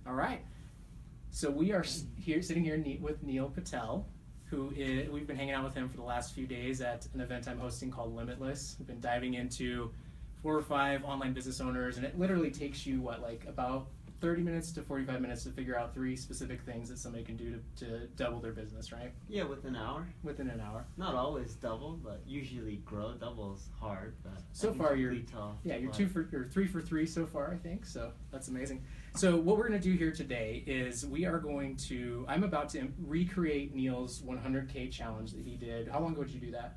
All right. So we are sitting here with Neil Patel, we've been hanging out with him for the last few days at an event I'm hosting called Limitless. We've been diving into 4 or 5 online business owners, and it literally takes you, about 30 minutes to 45 minutes to figure out 3 specific things that somebody can do to double their business, right? Yeah, within an hour. Within an hour. Not always double, but usually grow. Double is hard, but so far you're 3 for 3 so far, I think. So that's amazing. So what we're going to do here today is I'm about to recreate Neil's 100K challenge that he did. How long ago did you do that?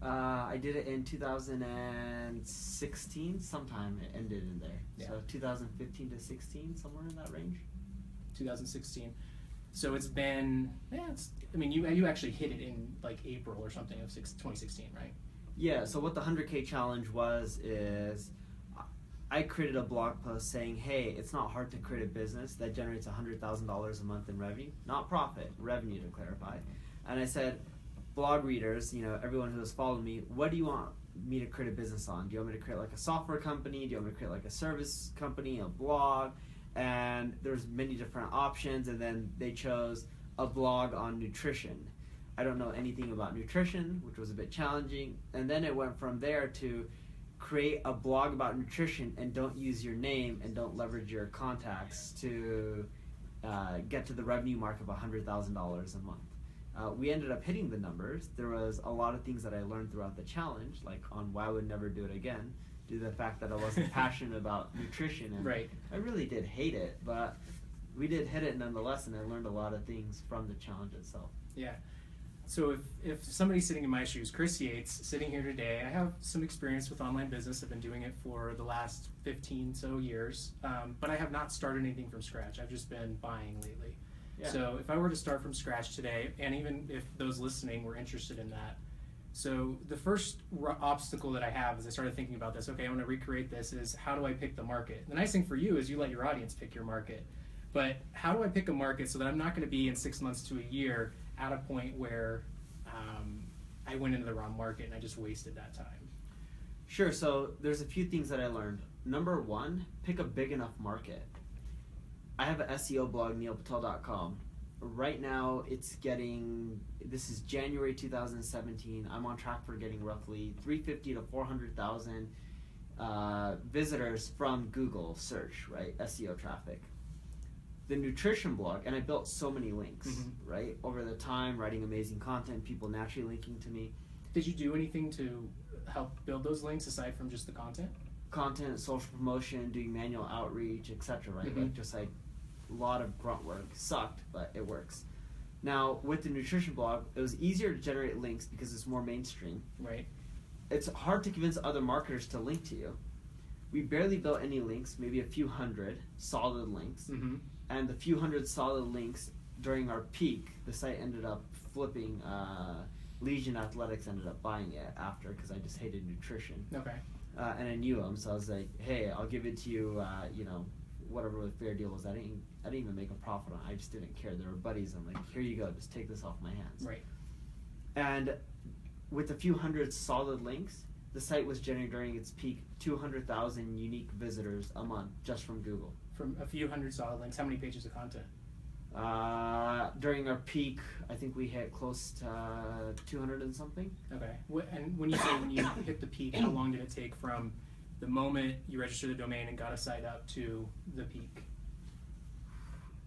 I did it in 2016, sometime it ended in there. Yeah. So 2015 to 16, somewhere in that range. 2016. So it's been, you actually hit it in April or something of 2016, right? Yeah, so what the 100K challenge is I created a blog post saying, hey, it's not hard to create a business that generates $100,000 a month in revenue, not profit, revenue to clarify. And I said, blog readers, everyone who has followed me, what do you want me to create a business on? Do you want me to create a software company? Do you want me to create a service company, a blog? And there's many different options, and then they chose a blog on nutrition. I don't know anything about nutrition, which was a bit challenging. And then it went from there to create a blog about nutrition and don't use your name and don't leverage your contacts to get to the revenue mark of $100,000 a month. We ended up hitting the numbers. There was a lot of things that I learned throughout the challenge, like on why I would never do it again, due to the fact that I wasn't passionate about nutrition. And right. I really did hate it, but we did hit it nonetheless, and I learned a lot of things from the challenge itself. Yeah. So if somebody's sitting in my shoes, Chris Yates, sitting here today, I have some experience with online business. I've been doing it for the last 15 so years, but I have not started anything from scratch. I've just been buying lately. Yeah. So if I were to start from scratch today, and even if those listening were interested in that, so the first obstacle that I have as I started thinking about this, okay, I want to recreate this, is how do I pick the market? The nice thing for you is you let your audience pick your market. But how do I pick a market so that I'm not going to be in 6 months to a year at a point where I went into the wrong market and I just wasted that time? Sure, so there's a few things that I learned. Number 1, pick a big enough market. I have an SEO blog, neilpatel.com. Right now, this is January 2017. I'm on track for getting roughly 350 to 400,000 visitors from Google search, right? SEO traffic. The nutrition blog, and I built so many links, right? Over the time, writing amazing content, people naturally linking to me. Did you do anything to help build those links aside from just the content? Content, social promotion, doing manual outreach, etc., right? A lot of grunt work. Sucked, but it works. Now, with the nutrition blog, it was easier to generate links because it's more mainstream. Right. It's hard to convince other marketers to link to you. We barely built any links, maybe a few hundred solid links. And the few hundred solid links during our peak, the site ended up flipping. Legion Athletics ended up buying it after because I just hated nutrition. Okay. And I knew them, so I was like, hey, I'll give it to you, whatever the fair deal was. I didn't even make a profit on it. I just didn't care. They were buddies. I'm like, here you go. Just take this off my hands. Right. And with a few hundred solid links, the site was generating during its peak 200,000 unique visitors a month just from Google. From a few hundred solid links, how many pages of content? During our peak, I think we hit close to 200 and something. Okay. And when you hit the peak, how long did it take from the moment you registered the domain and got a site up to the peak?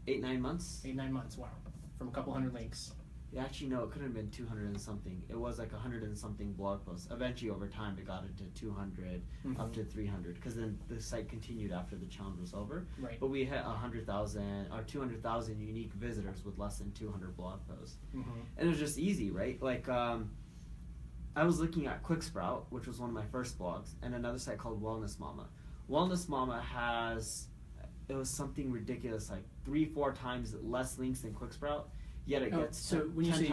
8-9 months. 8-9 months, wow. From a couple hundred links. Yeah, actually, no, it could have been 200 and something. It was 100 and something blog posts. Eventually, over time, it got into 200, up to 300, because then the site continued after the challenge was over. Right. But we hit 100,000 or 200,000 unique visitors with less than 200 blog posts. And it was just easy, right? I was looking at QuickSprout, which was one of my first blogs, and another site called Wellness Mama. Wellness Mama it was something ridiculous, 3-4 times less links than QuickSprout. Yet it gets so when you say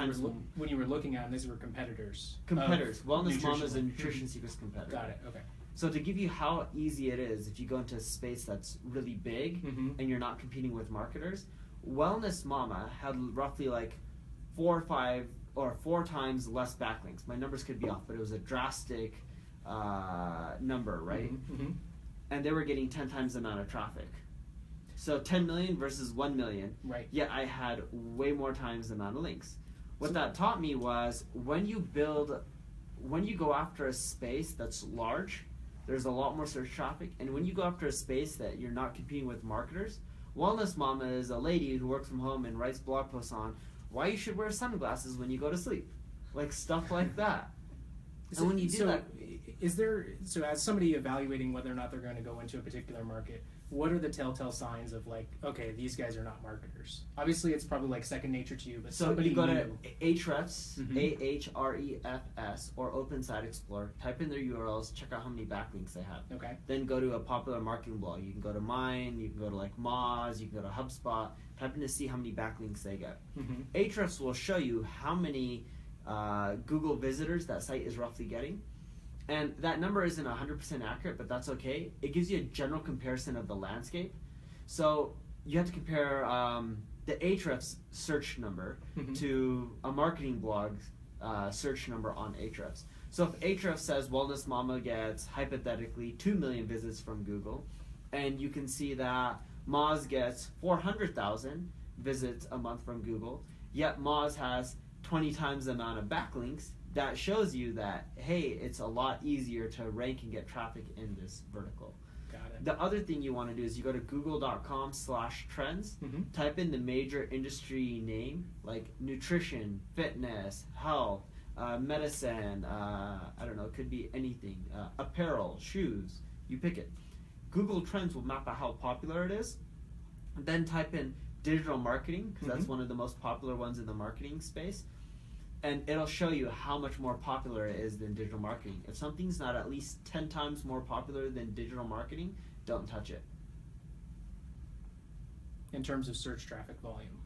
when you were looking at them, these were competitors. Wellness Mama is a Nutrition Secrets competitor. Got it. Okay. So to give you how easy it is, if you go into a space that's really big and you're not competing with marketers, Wellness Mama had roughly 4 or 5 or 4 times less backlinks. My numbers could be off, but it was a drastic number, right? And they were getting 10 times the amount of traffic. So 10 million versus 1 million. Right. Yet I had way more times the amount of links. What that taught me was when you go after a space that's large, there's a lot more search traffic. And when you go after a space that you're not competing with marketers, Wellness Mama is a lady who works from home and writes blog posts on why you should wear sunglasses when you go to sleep. Like stuff like that. And when you do that, as somebody evaluating whether or not they're going to go into a particular market, what are the telltale signs of like, okay, these guys are not marketers? Obviously, it's probably like second nature to you, but so somebody you go new. to Ahrefs, Ahrefs, or Open Site Explorer, type in their URLs, check out how many backlinks they have. Okay. Then go to a popular marketing blog. You can go to mine, you can go to like Moz, you can go to HubSpot, type in to see how many backlinks they get. Ahrefs will show you how many Google visitors that site is roughly getting. And that number isn't 100% accurate, but that's okay. It gives you a general comparison of the landscape. So you have to compare the Ahrefs search number to a marketing blog search number on Ahrefs. So if Ahrefs says Wellness Mama gets, hypothetically, 2 million visits from Google, and you can see that Moz gets 400,000 visits a month from Google, yet Moz has 20 times the amount of backlinks, that shows you that, hey, it's a lot easier to rank and get traffic in this vertical. Got it. The other thing you want to do is you go to google.com/trends, type in the major industry name, like nutrition, fitness, health, medicine, I don't know, it could be anything, apparel, shoes, you pick it. Google Trends will map out how popular it is. Then type in digital marketing, because that's one of the most popular ones in the marketing space. And it'll show you how much more popular it is than digital marketing. If something's not at least 10 times more popular than digital marketing, don't touch it. In terms of search traffic volume.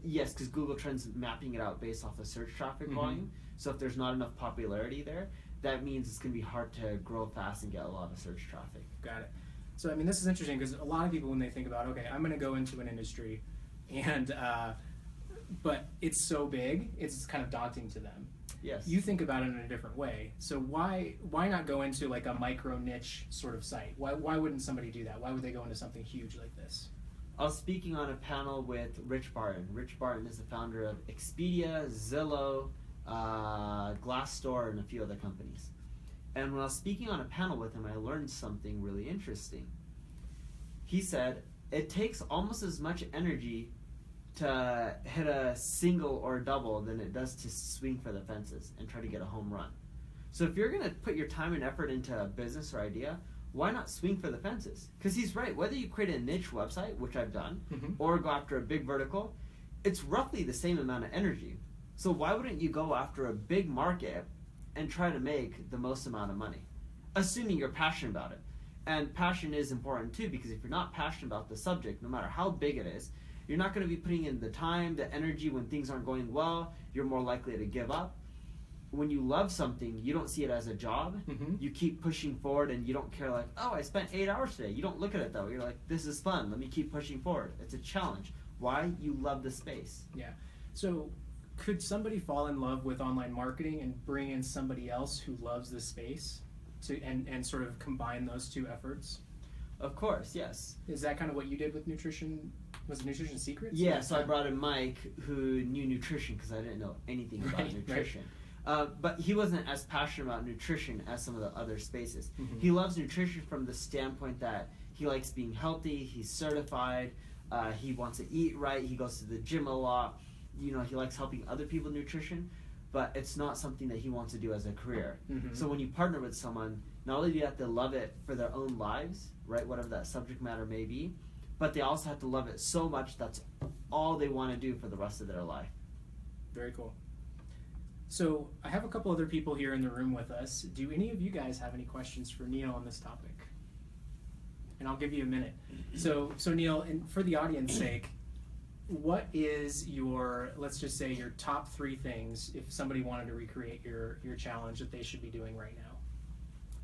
Yes, because Google Trends is mapping it out based off of search traffic volume. So if there's not enough popularity there, that means it's going to be hard to grow fast and get a lot of search traffic. Got it. So, I mean, this is interesting because a lot of people, when they think about, okay, I'm going to go into an industry and but it's so big, it's kind of daunting to them. Yes. You think about it in a different way. So why not go into like a micro niche sort of site? Why wouldn't somebody do that? Why would they go into something huge like this? I was speaking on a panel with Rich Barton. Rich Barton is the founder of Expedia, Zillow, Glassdoor, and a few other companies. And when I was speaking on a panel with him, I learned something really interesting. He said, it takes almost as much energy to hit a single or a double than it does to swing for the fences and try to get a home run. So if you're going to put your time and effort into a business or idea, why not swing for the fences? Because he's right. Whether you create a niche website, which I've done, or go after a big vertical, it's roughly the same amount of energy. So why wouldn't you go after a big market and try to make the most amount of money, assuming you're passionate about it? And passion is important too, because if you're not passionate about the subject, no matter how big it is, you're not going to be putting in the time, the energy when things aren't going well. You're more likely to give up. When you love something, you don't see it as a job. You keep pushing forward and you don't care like, oh, I spent 8 hours today. You don't look at it that way. You're like, this is fun. Let me keep pushing forward. It's a challenge. Why? You love the space. Yeah. So could somebody fall in love with online marketing and bring in somebody else who loves the space and sort of combine those two efforts? Of course, yes. Is that kind of what you did with nutrition? Was it Nutrition Secrets? Yeah, so I brought in Mike, who knew nutrition because I didn't know anything about nutrition. Right. But he wasn't as passionate about nutrition as some of the other spaces. He loves nutrition from the standpoint that he likes being healthy, he's certified, he wants to eat right, he goes to the gym a lot, he likes helping other people with nutrition, but it's not something that he wants to do as a career. So when you partner with someone, not only do you have to love it for their own lives, right, whatever that subject matter may be, but they also have to love it so much that's all they want to do for the rest of their life. Very cool. So I have a couple other people here in the room with us. Do any of you guys have any questions for Neil on this topic? And I'll give you a minute. So Neil, and for the audience's sake, what is your, let's just say, your top 3 things if somebody wanted to recreate your challenge that they should be doing right now?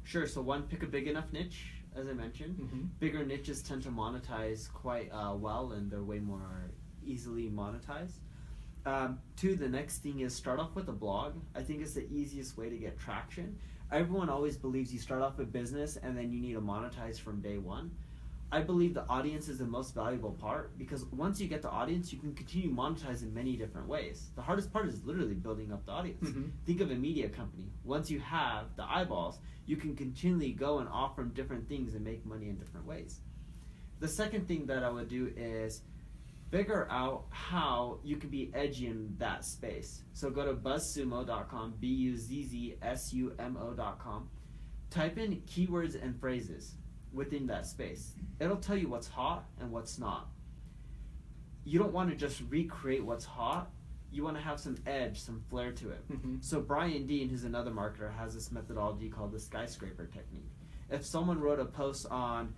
Sure. So 1, pick a big enough niche, as I mentioned. Bigger niches tend to monetize quite well, and they're way more easily monetized. 2, the next thing is start off with a blog. I think it's the easiest way to get traction. Everyone always believes you start off a business and then you need to monetize from day one. I believe the audience is the most valuable part, because once you get the audience, you can continue to monetize in many different ways. The hardest part is literally building up the audience. Mm-hmm. Think of a media company. Once you have the eyeballs, you can continually go and offer them different things and make money in different ways. The second thing that I would do is figure out how you can be edgy in that space. So go to buzzsumo.com, buzzsumo.com, type in keywords and phrases within that space. It'll tell you what's hot and what's not. You don't want to just recreate what's hot. You want to have some edge, some flair to it. Mm-hmm. So Brian Dean, who's another marketer, has this methodology called the skyscraper technique. If someone wrote a post on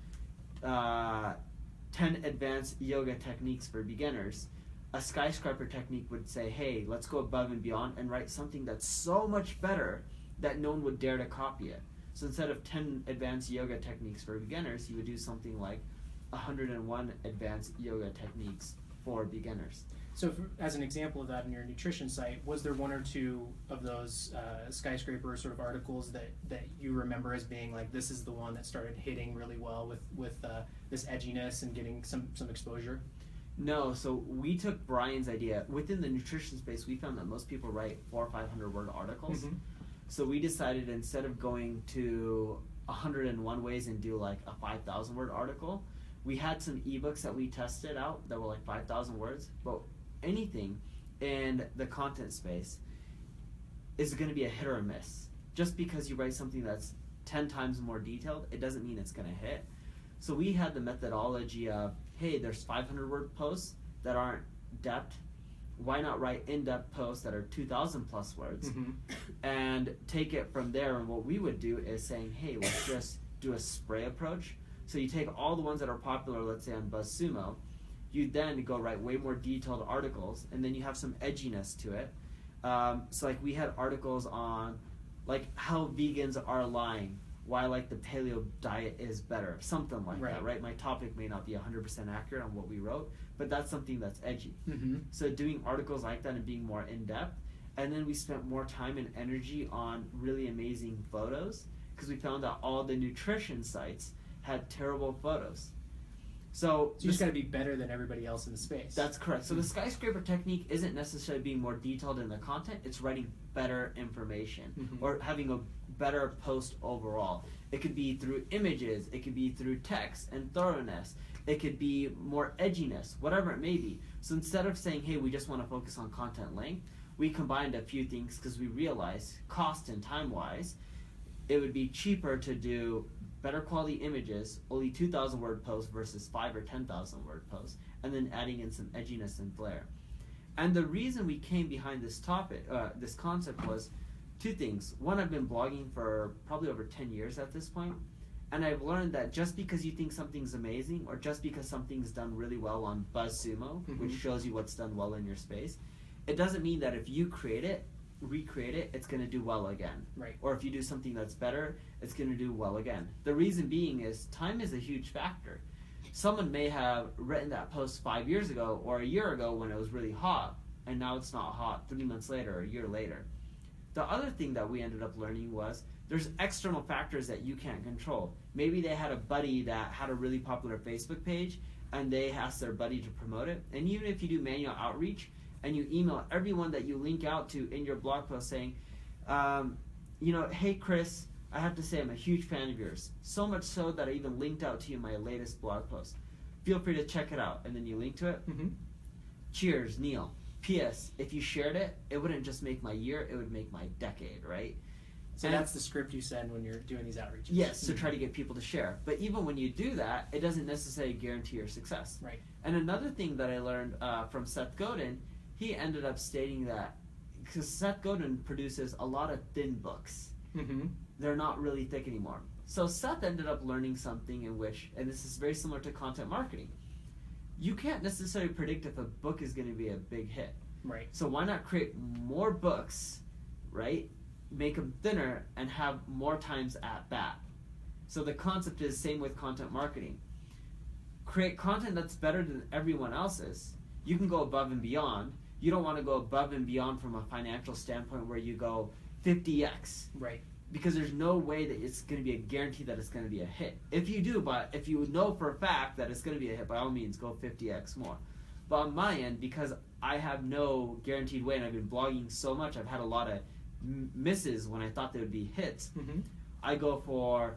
10 advanced yoga techniques for beginners, a skyscraper technique would say, hey, let's go above and beyond and write something that's so much better that no one would dare to copy it. So instead of 10 advanced yoga techniques for beginners, you would do something like 101 advanced yoga techniques for beginners. So as an example of that in your nutrition site, was there one or two of those skyscraper sort of articles that you remember as being like, this is the one that started hitting really well with this edginess and getting some exposure? No, so we took Brian's idea. Within the nutrition space, we found that most people write 400 or 500 word articles. Mm-hmm. So we decided, instead of going to 101 ways and do like a 5,000 word article, we had some ebooks that we tested out that were like 5,000 words, but anything in the content space is going to be a hit or a miss. Just because you write something that's 10 times more detailed, it doesn't mean it's going to hit. So we had the methodology of, hey, there's 500 word posts that aren't depth. Why not write in-depth posts that are 2,000 plus words, Mm-hmm. and take it from there? And what we would do is saying, hey, let's just do a spray approach. So you take all the ones that are popular, let's say on BuzzSumo, you then go write way more detailed articles, and then you have some edginess to it. So like we had articles on like how vegans are lying, why like the paleo diet is better, something like that, right? My topic may not be 100% accurate on what we wrote, but that's something that's edgy. Mm-hmm. So doing articles like that and being more in-depth, and then we spent more time and energy on really amazing photos, because we found out all the nutrition sites had terrible photos. So you just got to be better than everybody else in the space. That's correct. So the skyscraper technique isn't necessarily being more detailed in the content, it's writing better information, Mm-hmm. or having a better post overall. It could be through images, it could be through text and thoroughness, it could be more edginess, whatever it may be. So instead of saying, hey, we just want to focus on content length, we combined a few things because we realized, cost and time-wise, it would be cheaper to do better quality images, only 2,000 word posts versus 5 or 10,000 word posts, and then adding in some edginess and flair. And the reason we came behind this topic, this concept, was two things. One, I've been blogging for probably over 10 years at this point, and I've learned that just because you think something's amazing, or just because something's done really well on BuzzSumo, Mm-hmm. which shows you what's done well in your space, it doesn't mean that if you create it, recreate it, it's going to do well again. Right. Or if you do something that's better, it's going to do well again. The reason being is time is a huge factor. Someone may have written that post 5 years ago or a year ago when it was really hot, and now it's not hot 3 months later or a year later. The other thing that we ended up learning was there's external factors that you can't control. Maybe they had a buddy that had a really popular Facebook page, and they asked their buddy to promote it. And even if you do manual outreach, and you email everyone that you link out to in your blog post saying, hey Chris, I have to say I'm a huge fan of yours. So much so that I even linked out to you in my latest blog post. Feel free to check it out. And then you link to it. Mm-hmm. Cheers, Neil. P.S. If you shared it, it wouldn't just make my year, it would make my decade, right? So that's the script you send when you're doing these outreaches. Yes, to try to get people to share. But even when you do that, it doesn't necessarily guarantee your success. Right. And another thing that I learned from Seth Godin, he ended up stating that, because Seth Godin produces a lot of thin books. Mm-hmm. They're not really thick anymore. So Seth ended up learning something in which, and this is very similar to content marketing, you can't necessarily predict if a book is going to be a big hit. Right. So why not create more books, right? Make them thinner and have more times at bat. So the concept is same with content marketing. Create content that's better than everyone else's. You can go above and beyond. You don't want to go above and beyond from a financial standpoint where you go 50x. Right. because there's no way that it's going to be a guarantee that it's going to be a hit. If you do, but if you know for a fact that it's going to be a hit, by all means, go 50x more. But on my end, because I have no guaranteed way, and I've been blogging so much, I've had a lot of misses when I thought they would be hits. Mm-hmm. I go for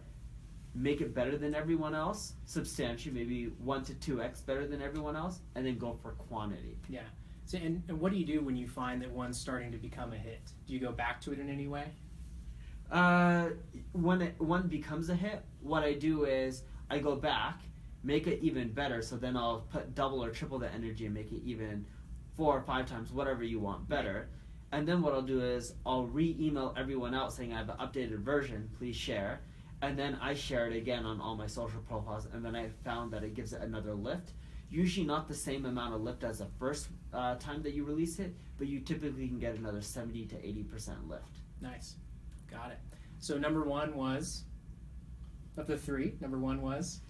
make it better than everyone else, substantially, maybe 1 to 2x better than everyone else, and then go for quantity. Yeah. So, and what do you do when you find that one's starting to become a hit? Do you go back to it in any way? When one becomes a hit, what I do is I go back, make it even better, so then I'll put double or triple the energy and make it even 4 or 5 times, whatever you want, better. And then what I'll do is I'll re-email everyone out saying I have an updated version, please share. And then I share it again on all my social profiles, and then I found that it gives it another lift. Usually not the same amount of lift as the first time that you release it, but you typically can get another 70 to 80% lift. Nice. Got it. So number 1 was, of the 3, number 1 was?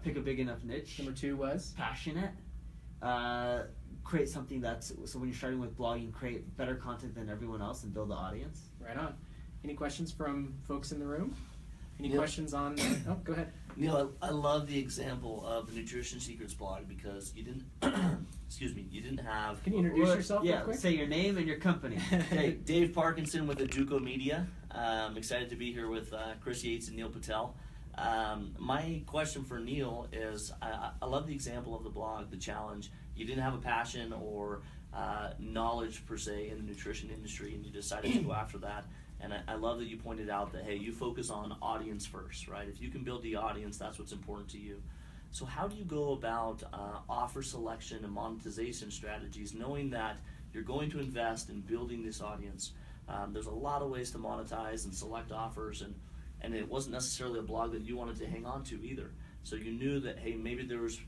Pick a big enough niche. Number 2 was? Passionate. Create something that's, so when you're starting with blogging, create better content than everyone else and build the audience. Right on. Any questions from folks in the room? Any Neil, questions on, oh, go ahead. Neil, I love the example of the Nutrition Secrets blog because you didn't, you didn't have... Can you introduce yourself real quick? Say your name and your company. Dave Parkinson with Aduco Media. I'm excited to be here with Chris Yates and Neil Patel. My question for Neil is, I love the example of the blog, the challenge. You didn't have a passion or knowledge per se in the nutrition industry, and you decided to go after that. And I love that you pointed out that, hey, you focus on audience first, right? If you can build the audience, that's what's important to you. So how do you go about offer selection and monetization strategies, knowing that you're going to invest in building this audience? There's a lot of ways to monetize and select offers, and it wasn't necessarily a blog that you wanted to hang on to either. So you knew that, hey, maybe there was,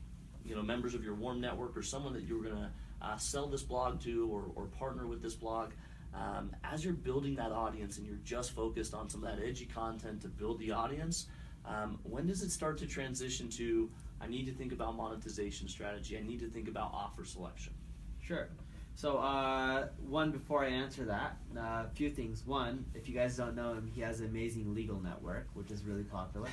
members of your warm network or someone that you were going to sell this blog to or partner with this blog. As you're building that audience and you're just focused on some of that edgy content to build the audience, when does it start to transition to, I need to think about monetization strategy, I need to think about offer selection? Sure. So one, before I answer that, a few things. One, if you guys don't know him, he has an amazing legal network, which is really popular.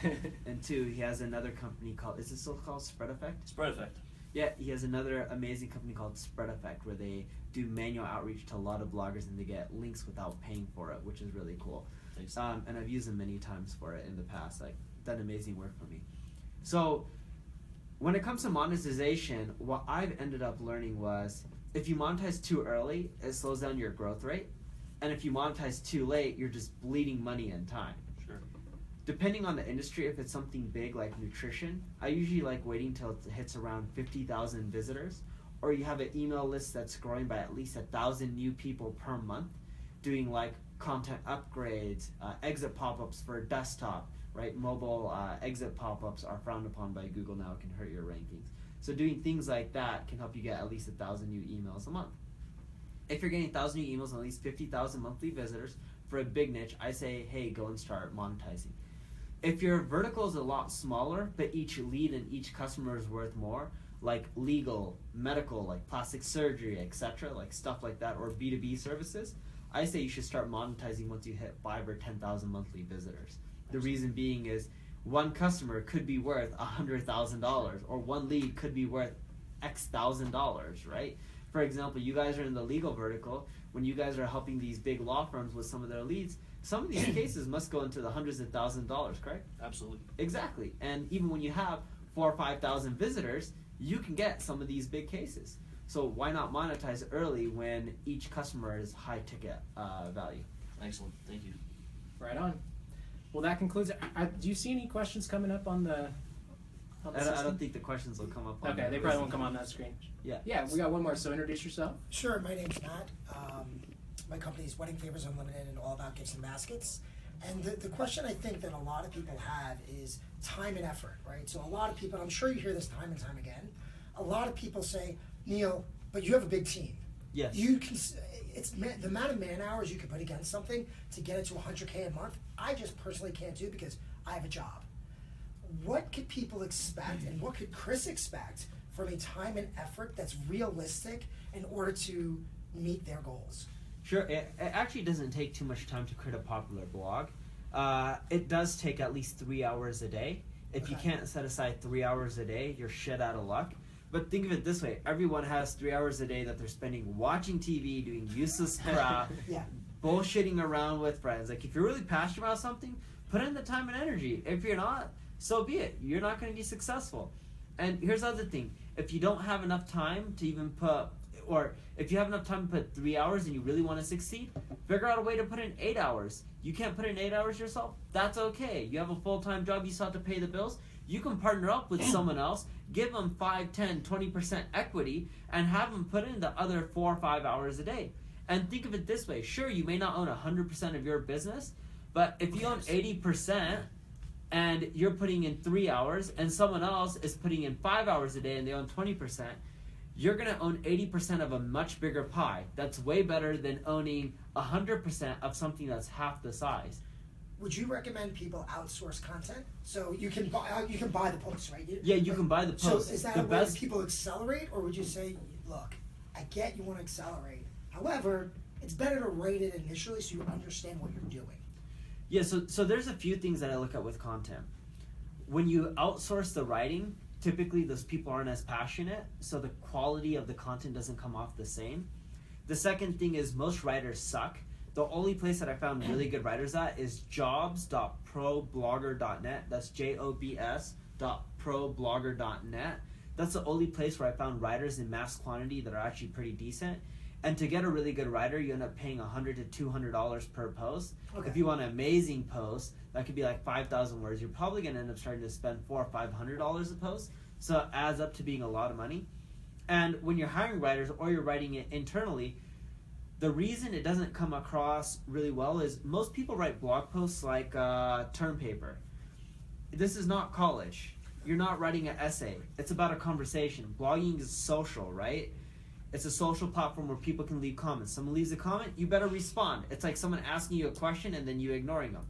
And 2, he has another company called, is it still called Spread Effect? Spread Effect. Yeah, he has another amazing company called Spread Effect where they do manual outreach to a lot of bloggers and they get links without paying for it, which is really cool. Thanks. And I've used them many times for it in the past. Like, done amazing work for me. So when it comes to monetization, what I've ended up learning was if you monetize too early, it slows down your growth rate. And if you monetize too late, you're just bleeding money and time. Sure. Depending on the industry, if it's something big like nutrition, I usually like waiting till it hits around 50,000 visitors, or you have an email list that's growing by at least 1,000 new people per month, doing like content upgrades, exit pop-ups for desktop, right? Mobile exit pop-ups are frowned upon by Google now, it can hurt your rankings. So doing things like that can help you get at least 1,000 new emails a month. If you're getting 1,000 new emails and at least 50,000 monthly visitors for a big niche, I say, hey, go and start monetizing. If your vertical is a lot smaller, but each lead and each customer is worth more, like legal, medical, like plastic surgery, etc., like stuff like that, or B2B services, I say you should start monetizing once you hit 5,000 or 10,000 monthly visitors. The reason being is one customer could be worth $100,000, or one lead could be worth X $1,000, right? For example, you guys are in the legal vertical. When you guys are helping these big law firms with some of their leads, some of these cases must go into the hundreds of thousands of dollars, correct? Absolutely. Exactly. And even when you have 4,000 or 5,000 visitors, you can get some of these big cases. So why not monetize early when each customer is high ticket value? Excellent. Thank you. Right on. Well, that concludes it. Do you see any questions coming up on the I don't think the questions will come up on Okay, they probably won't come on that screen. Yeah. Yeah, we got one more, so introduce yourself. Sure, my name's Matt. My company is Wedding Favors Unlimited and all about gifts and baskets. And the question I think that a lot of people have is time and effort, right? So a lot of people, and I'm sure you hear this time and time again, a lot of people say, Neil, but you have a big team. Yes. You can, the amount of man hours you can put against something to get it to 100K a month, I just personally can't do because I have a job. What could people expect and what could Chris expect from a time and effort that's realistic in order to meet their goals? Sure, it actually doesn't take too much time to create a popular blog. it does take at least 3 hours a day. If you Okay. can't set aside 3 hours a day, you're shit out of luck. But think of it this way: everyone has 3 hours a day that they're spending watching TV, doing useless crap, Yeah. bullshitting around with friends. Like, if you're really passionate about something, put in the time and energy. If you're not, so be it. You're not going to be successful. And here's the other thing: if you don't have enough time to even put, or if you have enough time to put 3 hours and you really want to succeed, figure out a way to put in 8 hours. You can't put in 8 hours yourself? That's okay. You have a full-time job, you still have to pay the bills. You can partner up with someone else, give them 5, 10, 20% equity, and have them put in the other 4 or 5 hours a day. And think of it this way: sure, you may not own 100% of your business, but if you own 80% and you're putting in 3 hours and someone else is putting in 5 hours a day and they own 20%, you're going to own 80% of a much bigger pie. That's way better than owning 100% of something that's half the size. Would you recommend people outsource content? So you can buy the posts, right? Yeah, you can buy the posts. So is that The a way that best- people accelerate, or would you say, look, I get you want to accelerate. However, it's better to write it initially so you understand what you're doing. Yeah, so there's a few things that I look at with content. When you outsource the writing, typically those people aren't as passionate, so the quality of the content doesn't come off the same. The second thing is most writers suck. The only place that I found really good writers at is jobs.problogger.net. That's jobs.problogger.net. That's the only place where I found writers in mass quantity that are actually pretty decent. And to get a really good writer, you end up paying $100 to $200 per post. Okay. If you want an amazing post, that could be like 5,000 words. You're probably going to end up starting to spend $400 or $500 a post. So it adds up to being a lot of money. And when you're hiring writers or you're writing it internally, the reason it doesn't come across really well is most people write blog posts like term paper. This is not college. You're not writing an essay. It's about a conversation. Blogging is social, right? It's a social platform where people can leave comments. Someone leaves a comment, you better respond. It's like someone asking you a question and then you ignoring them.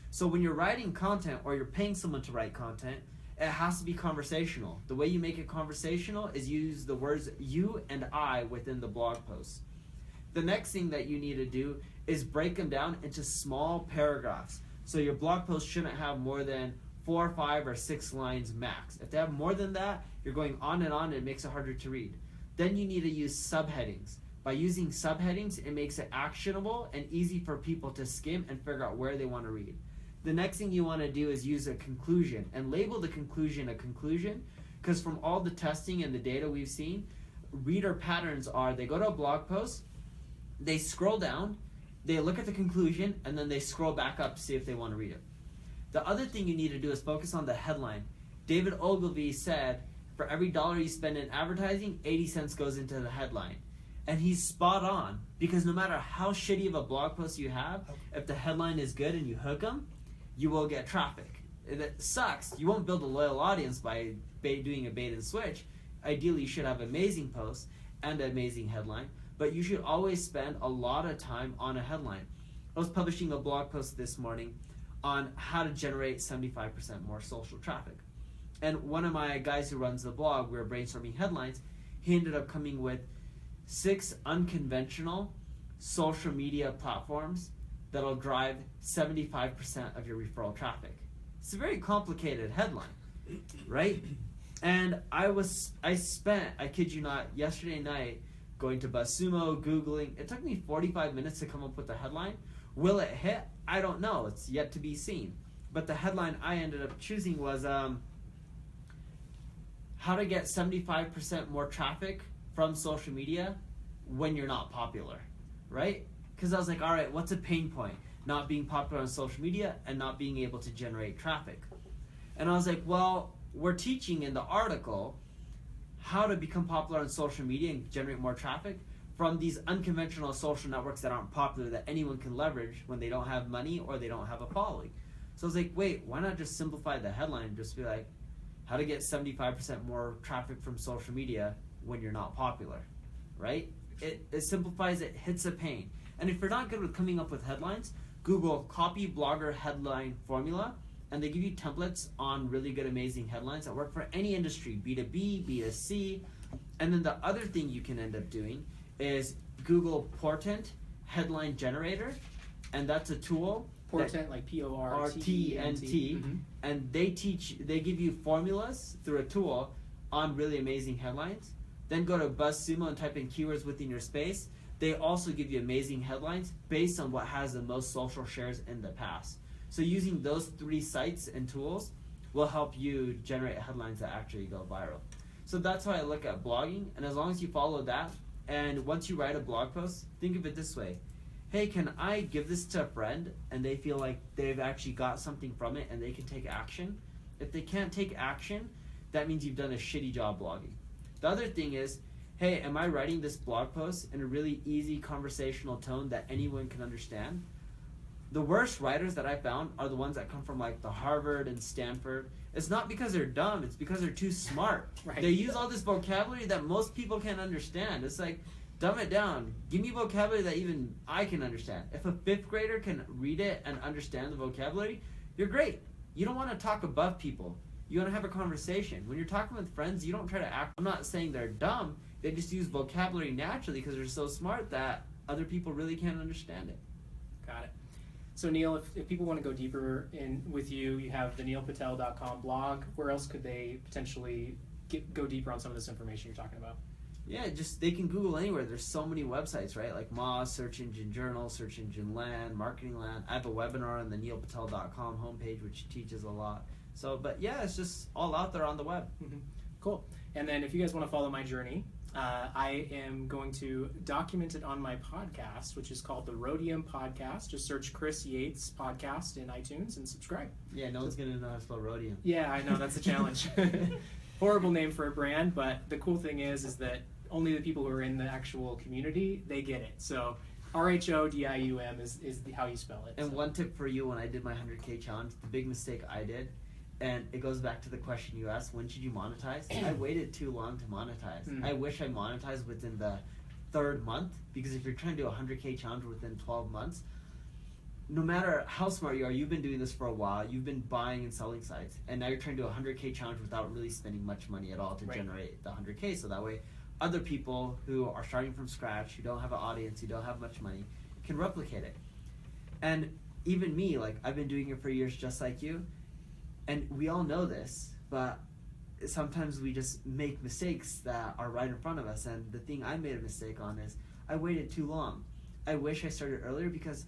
So when you're writing content or you're paying someone to write content, it has to be conversational. The way you make it conversational is use the words you and I within the blog post. The next thing that you need to do is break them down into small paragraphs. So your blog post shouldn't have more than 4, 5, or 6 lines max. If they have more than that, you're going on and on, and it makes it harder to read. Then you need to use subheadings. By using subheadings, it makes it actionable and easy for people to skim and figure out where they want to read. The next thing you want to do is use a conclusion and label the conclusion a conclusion, because from all the testing and the data we've seen, reader patterns are they go to a blog post, they scroll down, they look at the conclusion, and then they scroll back up to see if they want to read it. The other thing you need to do is focus on the headline. David Ogilvy said, for every dollar you spend in advertising, 80 cents goes into the headline. And he's spot on, because no matter how shitty of a blog post you have, if the headline is good and you hook them, you will get traffic. It sucks. You won't build a loyal audience by doing a bait and switch. Ideally, you should have amazing posts and an amazing headline, but you should always spend a lot of time on a headline. I was publishing a blog post this morning on how to generate 75% more social traffic. And one of my guys who runs the blog, we were brainstorming headlines, he ended up coming with 6 unconventional social media platforms that'll drive 75% of your referral traffic. It's a very complicated headline, right? And I spent, I kid you not, yesterday night going to BuzzSumo, Googling. It took me 45 minutes to come up with the headline. Will it hit? I don't know. It's yet to be seen. But the headline I ended up choosing was how to get 75% more traffic from social media when you're not popular, right? Because I was like, all right, what's a pain point? Not being popular on social media and not being able to generate traffic. And I was like, well, we're teaching in the article how to become popular on social media and generate more traffic from these unconventional social networks that aren't popular that anyone can leverage when they don't have money or they don't have a following. So I was like, wait, why not just simplify the headline and just be like, how to get 75% more traffic from social media when you're not popular, right? It simplifies it, hits a pain. And if you're not good with coming up with headlines, Google copy blogger headline formula, and they give you templates on really good, amazing headlines that work for any industry, B2B, B2C. And then the other thing you can end up doing is Google Portent Headline Generator, and that's a tool Portent, like Portent, Mm-hmm. and they give you formulas through a tool on really amazing headlines. Then go to BuzzSumo and type in keywords within your space. They also give you amazing headlines based on what has the most social shares in the past. So using those 3 sites and tools will help you generate headlines that actually go viral. So that's how I look at blogging, and as long as you follow that, and once you write a blog post, think of it this way. Hey, can I give this to a friend and they feel like they've actually got something from it and they can take action? If they can't take action, that means you've done a shitty job blogging. The other thing is, hey, am I writing this blog post in a really easy conversational tone that anyone can understand? The worst writers that I found are the ones that come from like the Harvard and Stanford. It's not because they're dumb, it's because they're too smart. Right. They use all this vocabulary that most people can't understand. It's like, dumb it down. Give me vocabulary that even I can understand. If a 5th grader can read it and understand the vocabulary, you're great. You don't want to talk above people. You want to have a conversation. When you're talking with friends, you don't try to act. I'm not saying they're dumb. They just use vocabulary naturally because they're so smart that other people really can't understand it. Got it. So Neil, if people want to go deeper in with you, you have the neilpatel.com blog. Where else could they potentially go deeper on some of this information you're talking about? Yeah, just they can Google anywhere. There's so many websites, right? Like Moz, Search Engine Journal, Search Engine Land, Marketing Land. I have a webinar on the neilpatel.com homepage which teaches a lot. So, but yeah, it's just all out there on the web. Mm-hmm. Cool. And then if you guys want to follow my journey, I am going to document it on my podcast, which is called the Rhodium Podcast. Just search Chris Yates Podcast in iTunes and subscribe. Yeah, no one's going to know how to spell Rhodium. Yeah, I know, that's a challenge. Horrible name for a brand, but the cool thing is that only the people who are in the actual community, they get it. So RHODIUM is how you spell it. And so. one tip for you, when I did my 100K challenge, the big mistake I did, and it goes back to the question you asked, when should you monetize? I waited too long to monetize. I wish I monetized within the 3rd month, because if you're trying to do a 100K challenge within 12 months, no matter how smart you are, you've been doing this for a while, you've been buying and selling sites, and now you're trying to do a 100K challenge without really spending much money at all to generate the 100K, so that way other people who are starting from scratch, who don't have an audience, who don't have much money, can replicate it. And even me, like, I've been doing it for years just like you, and we all know this, but sometimes we just make mistakes that are right in front of us. And the thing I made a mistake on is I waited too long. I wish I started earlier, because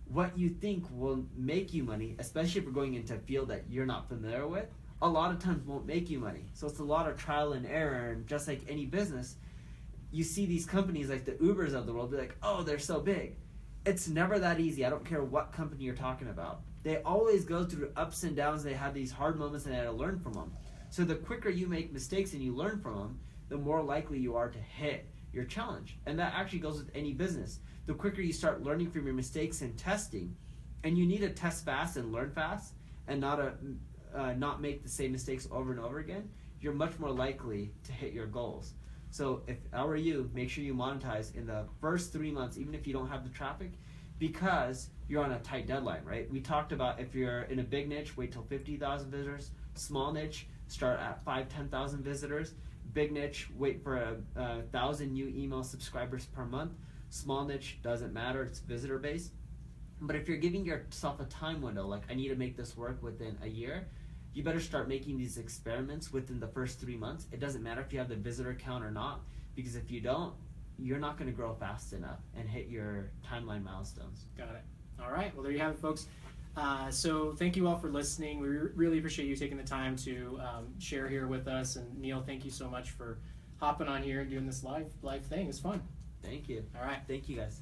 what you think will make you money, especially if you're going into a field that you're not familiar with, a lot of times won't make you money. So it's a lot of trial and error, and just like any business, you see these companies like the Ubers of the world be like, oh, they're so big. It's never that easy. I don't care what company you're talking about. They always go through ups and downs. They have these hard moments, and they had to learn from them. So the quicker you make mistakes and you learn from them, the more likely you are to hit your challenge. And that actually goes with any business. The quicker you start learning from your mistakes and testing, and you need to test fast and learn fast, and not make the same mistakes over and over again, you're much more likely to hit your goals. So if I were you, make sure you monetize in the first 3 months, even if you don't have the traffic, because you're on a tight deadline, right? We talked about if you're in a big niche, wait till 50,000 visitors. Small niche, start at 5,000-10,000 visitors. Big niche, wait for 1,000 new email subscribers per month. Small niche, doesn't matter, it's visitor based. But if you're giving yourself a time window, like I need to make this work within a year, you better start making these experiments within the first 3 months. It doesn't matter if you have the visitor count or not, because if you don't, you're not going to grow fast enough and hit your timeline milestones. Got it. All right. Well, there you have it, folks. So thank you all for listening. We really appreciate you taking the time to share here with us. And Neil, thank you so much for hopping on here and doing this live thing. It's fun. Thank you. All right. Thank you, guys.